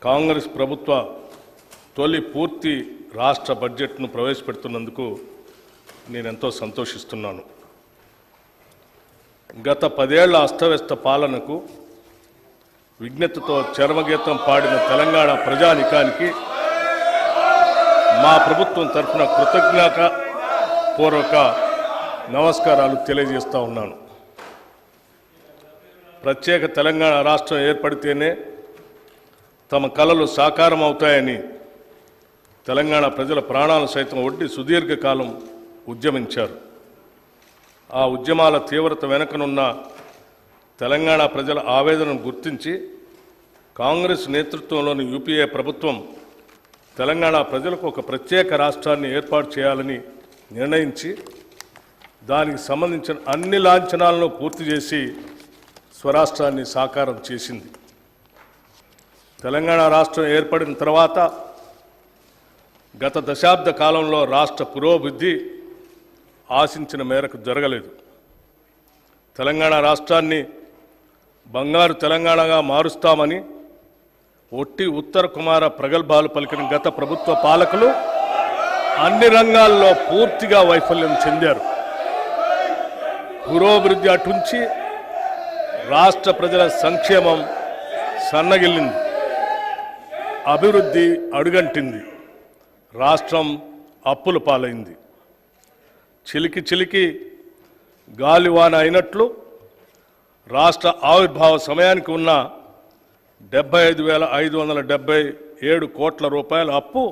కాంగ్రెస్ ప్రభుత్వ తొలి పూర్తి రాష్ట్ర బడ్జెట్ను ప్రవేశపెడుతున్నందుకు నేను ఎంతో సంతోషిస్తున్నాను. గత 10 ఏళ్ల అస్తవ్యస్త పాలనకు విజ్ఞతతో చరమగీతం పాడిన తెలంగాణ ప్రజానికానికి మా ప్రభుత్వం తరఫున కృతజ్ఞతాపూర్వక నమస్కారాలు తెలియజేస్తా ఉన్నాను. ప్రత్యేక తెలంగాణ రాష్ట్రం ఏర్పడితేనే తమ కలలు సాకారం అవుతాయని తెలంగాణ ప్రజల ప్రాణాలు సైతం ఒడ్డి సుదీర్ఘకాలం ఉద్యమించారు. ఆ ఉద్యమాల తీవ్రత వెనుకనున్న తెలంగాణ ప్రజల ఆవేదనను గుర్తించి కాంగ్రెస్ నేతృత్వంలోని యూపీఏ ప్రభుత్వం తెలంగాణ ప్రజలకు ఒక ప్రత్యేక రాష్ట్రాన్ని ఏర్పాటు చేయాలని నిర్ణయించి దానికి సంబంధించిన అన్ని లాంఛనాలను పూర్తి చేసి స్వరాష్ట్రాన్ని సాకారం చేసింది. తెలంగాణ రాష్ట్రం ఏర్పడిన తర్వాత గత దశాబ్ద కాలంలో రాష్ట్ర పురోభివృద్ధి ఆశించిన మేరకు జరగలేదు. తెలంగాణ రాష్ట్రాన్ని బంగారు తెలంగాణగా మారుస్తామని ఒట్టి ఉత్తర కుమార ప్రగల్భాలు పలికిన గత ప్రభుత్వ పాలకులు అన్ని రంగాల్లో పూర్తిగా వైఫల్యం చెందారు. పురోభివృద్ధి అటుంచి రాష్ట్ర ప్రజల సంక్షేమం సన్నగిల్లింది, అభివృద్ధి అడుగంటింది, రాష్ట్రం అప్పుల పాలైంది. చిలికి చిలికి గాలివాన అయినట్లు రాష్ట్ర ఆవిర్భావ సమయానికి ఉన్న 75,577 కోట్ల రూపాయల అప్పు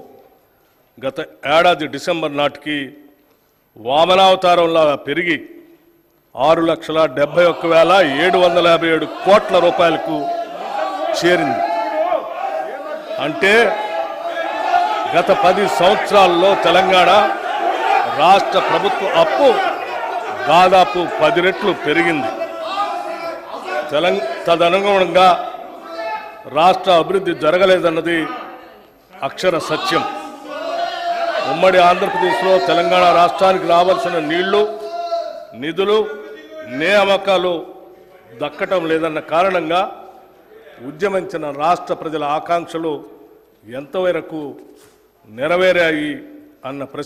గత ఏడాది డిసెంబర్ నాటికి వామనావతారంలా పెరిగి 6,71,757 కోట్ల రూపాయలకు చేరింది. అంటే గత 10 సంవత్సరాల్లో తెలంగాణ రాష్ట్ర ప్రభుత్వ అప్పు దాదాపు 10 రెట్లు పెరిగింది. తదనుగుణంగా రాష్ట్ర అభివృద్ధి జరగలేదన్నది అక్షర సత్యం. ఉమ్మడి ఆంధ్రప్రదేశ్లో తెలంగాణ రాష్ట్రానికి రావాల్సిన నీళ్లు, నిధులు, నియామకాలు దక్కటం లేదన్న కారణంగా ఉద్యమించిన రాష్ట్ర ప్రజల ఆకాంక్షలు ఎంతవరకు నెరవేరాయి అన్న ప్రశ్న